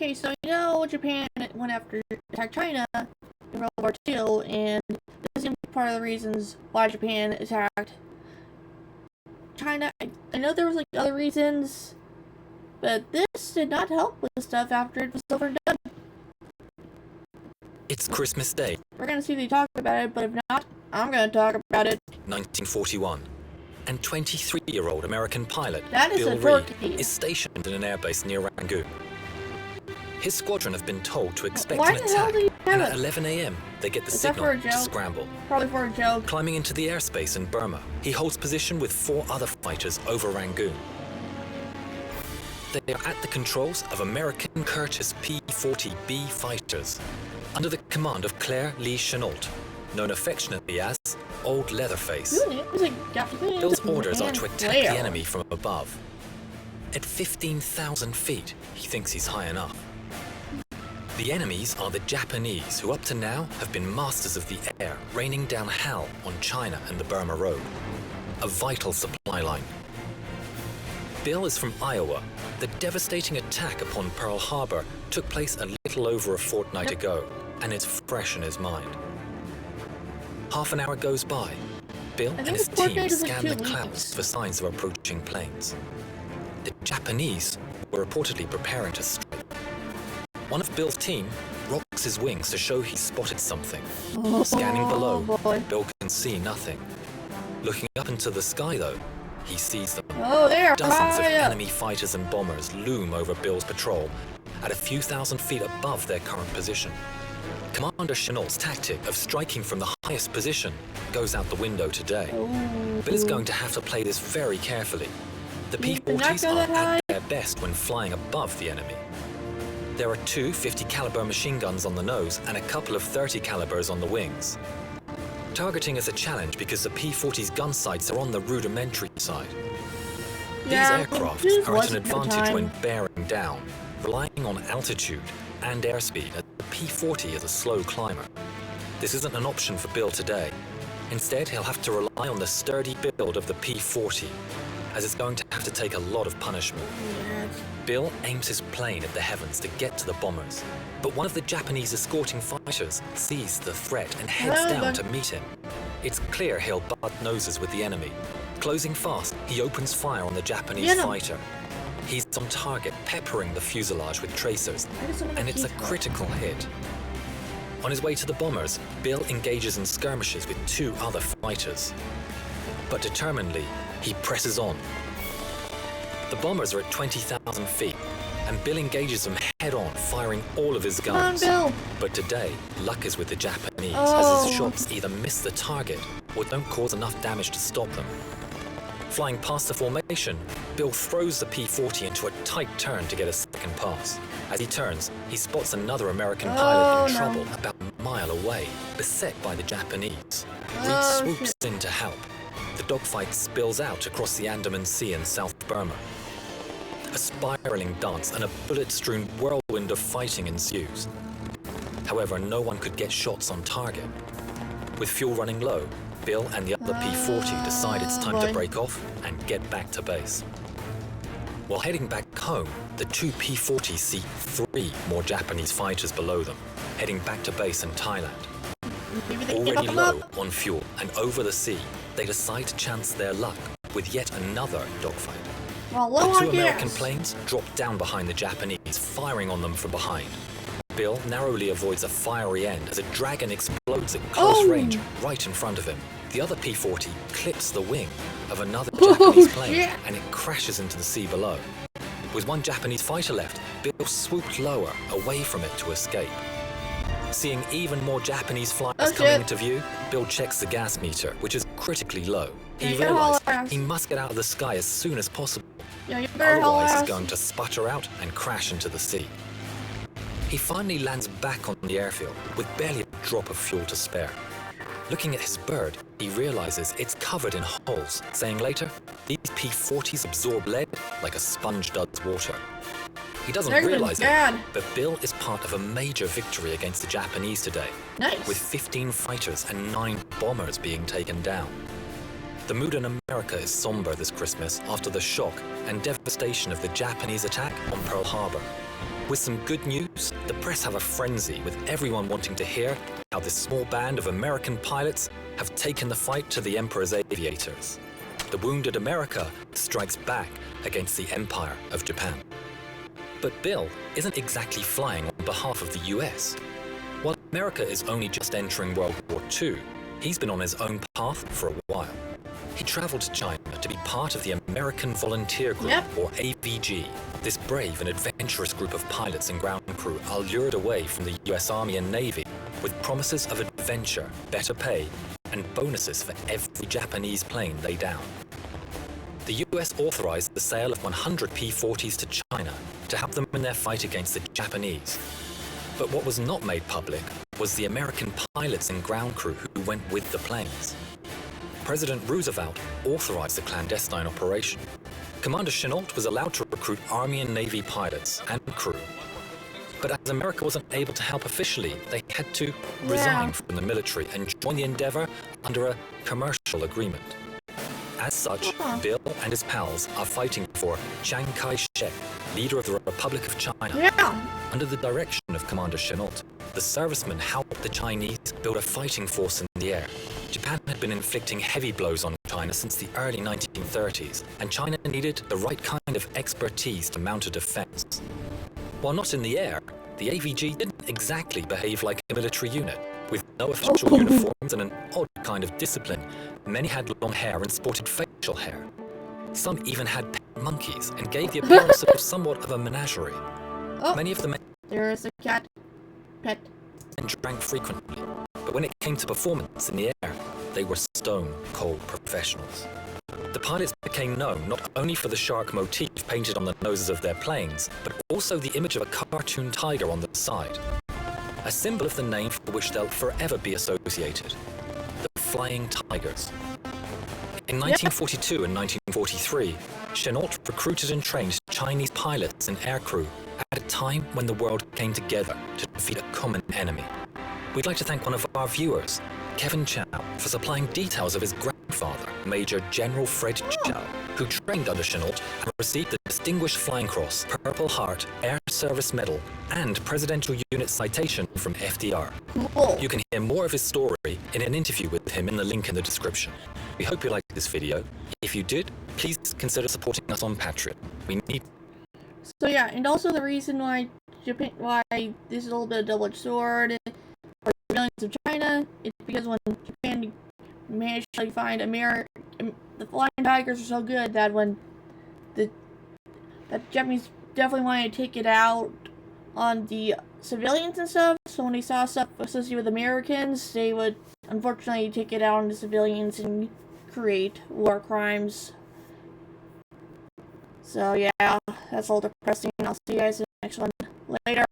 Okay, so Japan went after attacked China in World War II, and this is part of the reasons why Japan attacked China. I know there was like other reasons, but this did not help with the stuff after it was over and done. It's Christmas Day. We're gonna see if they talk about it, but if not, I'm gonna talk about it. 1941. And 23-year-old American pilot Bill Reed is stationed in an airbase near Rangoon. His squadron have been told to expect an attack, and at 11 a.m. they get the signal to scramble. Probably for a joke. Climbing into the airspace in Burma, he holds position with 4 other fighters over Rangoon. They are at the controls of American Curtiss P-40B fighters, under the command of Claire Lee Chennault, known affectionately as Old Leatherface. Bill's orders are to attack the enemy from above. At 15,000 feet, he thinks he's high enough. The enemies are the Japanese, who up to now have been masters of the air, raining down hell on China and the Burma Road, a vital supply line. Bill is from Iowa. The devastating attack upon Pearl Harbor took place a little over a fortnight ago, and it's fresh in his mind. Half an hour goes by. Bill and his team scan the clouds for signs of approaching planes. The Japanese were reportedly preparing to strike. One of Bill's team rocks his wings to show he's spotted something. Scanning below, Bill can see nothing. Looking up into the sky, though, he sees them. Dozens of enemy fighters and bombers loom over Bill's patrol at a few thousand feet above their current position. Commander Chennault's tactic of striking from the highest position goes out the window today. Bill is going to have to play this very carefully. The P-40s are at their best when flying above the enemy. There are 2 50 caliber machine guns on the nose and a couple of 30 calibers on the wings. Targeting is a challenge because the P-40's gun sights are on the rudimentary side. These aircraft are at an advantage when bearing down, relying on altitude and airspeed, as the P-40 is a slow climber. This isn't an option for Bill today. Instead, he'll have to rely on the sturdy build of the P-40, as it's going to have to take a lot of punishment. Bill aims his plane at the heavens to get to the bombers, but one of the Japanese escorting fighters sees the threat and heads down to meet him. It's clear he'll butt noses with the enemy. Closing fast, he opens fire on the Japanese fighter. He's on target, peppering the fuselage with tracers, and it's a critical hit. On his way to the bombers, Bill engages in skirmishes with 2 other fighters. But determinedly, he presses on. The bombers are at 20,000 feet, and Bill engages them head-on, firing all of his guns. But today, luck is with the Japanese, as his shots either miss the target or don't cause enough damage to stop them. Flying past the formation, Bill throws the P-40 into a tight turn to get a second pass. As he turns, he spots another American pilot in trouble about a mile away, beset by the Japanese. Reed swoops in to help. The dogfight spills out across the Andaman Sea in South Burma. A spiraling dance and a bullet-strewn whirlwind of fighting ensues. However, no one could get shots on target. With fuel running low, Bill and the other P-40 decide it's time to break off and get back to base. While heading back home, the 2 P-40s see 3 more Japanese fighters below them, heading back to base in Thailand. Already low on fuel and over the sea, they decide to chance their luck with yet another dogfight. The 2 American planes drop down behind the Japanese, firing on them from behind. Bill narrowly avoids a fiery end as a Dragon explodes at close range right in front of him. The other P-40 clips the wing of another Japanese plane and it crashes into the sea below. With 1 Japanese fighter left, Bill swooped lower, away from it to escape. Seeing even more Japanese flyers coming into view, Bill checks the gas meter, which is critically low. He realizes he must get out of the sky as soon as possible. Otherwise, he's going to sputter out and crash into the sea. He finally lands back on the airfield with barely a drop of fuel to spare. Looking at his bird, he realizes it's covered in holes, saying later, these P-40s absorb lead like a sponge does water. He doesn't realize it, but Bill is part of a major victory against the Japanese today, with 15 fighters and 9 bombers being taken down. The mood in America is somber this Christmas after the shock and devastation of the Japanese attack on Pearl Harbor. With some good news, the press have a frenzy, with everyone wanting to hear how this small band of American pilots have taken the fight to the Emperor's aviators. The wounded America strikes back against the Empire of Japan. But Bill isn't exactly flying on behalf of the US. While America is only just entering World War II, he's been on his own path for a while. He traveled to China to be part of the American Volunteer Group, or AVG. This brave and adventurous group of pilots and ground crew are lured away from the US Army and Navy with promises of adventure, better pay, and bonuses for every Japanese plane they down. The US authorized the sale of 100 P-40s to China to help them in their fight against the Japanese. But what was not made public was the American pilots and ground crew who went with the planes. President Roosevelt authorized the clandestine operation. Commander Chennault was allowed to recruit Army and Navy pilots and crew. But as America wasn't able to help officially, they had to resign from the military and join the endeavor under a commercial agreement. As such, Bill and his pals are fighting for Chiang Kai-shek, leader of the Republic of China. Under the direction of Commander Chennault, the servicemen helped the Chinese build a fighting force in the air. Japan had been inflicting heavy blows on China since the early 1930s, and China needed the right kind of expertise to mount a defense. While not in the air, the AVG didn't exactly behave like a military unit. With no official uniforms and an odd kind of discipline, many had long hair and sported facial hair. Some even had pet monkeys and gave the appearance of somewhat of a menagerie. Many of the men There's a cat pet. drank frequently, but when it came to performance in the air, they were stone-cold professionals. The pilots became known not only for the shark motif painted on the noses of their planes, but also the image of a cartoon tiger on the side. A symbol of the name for which they'll forever be associated, the Flying Tigers. In 1942 and 1943, Chennault recruited and trained Chinese pilots and aircrew at a time when the world came together to defeat a common enemy. We'd like to thank one of our viewers, Kevin Chow, for supplying details of his grandfather, Major General Fred Chow, who trained under Chennault and received the Distinguished Flying Cross, Purple Heart, Air Service Medal, and Presidential Unit Citation from FDR. You can hear more of his story in an interview with him in the link in the description. We hope you liked this video. If you did, please consider supporting us on Patreon. We need... So yeah, and also the reason why why this is a little bit of a double-edged sword for the millions of China, it's because when Japan managed to find the Flying Tigers are so good that when the Japanese definitely wanted to take it out on the civilians and stuff, so when they saw stuff associated with Americans, they would unfortunately take it out on the civilians and create war crimes. So yeah, that's a little depressing. I'll see you guys in the next one later.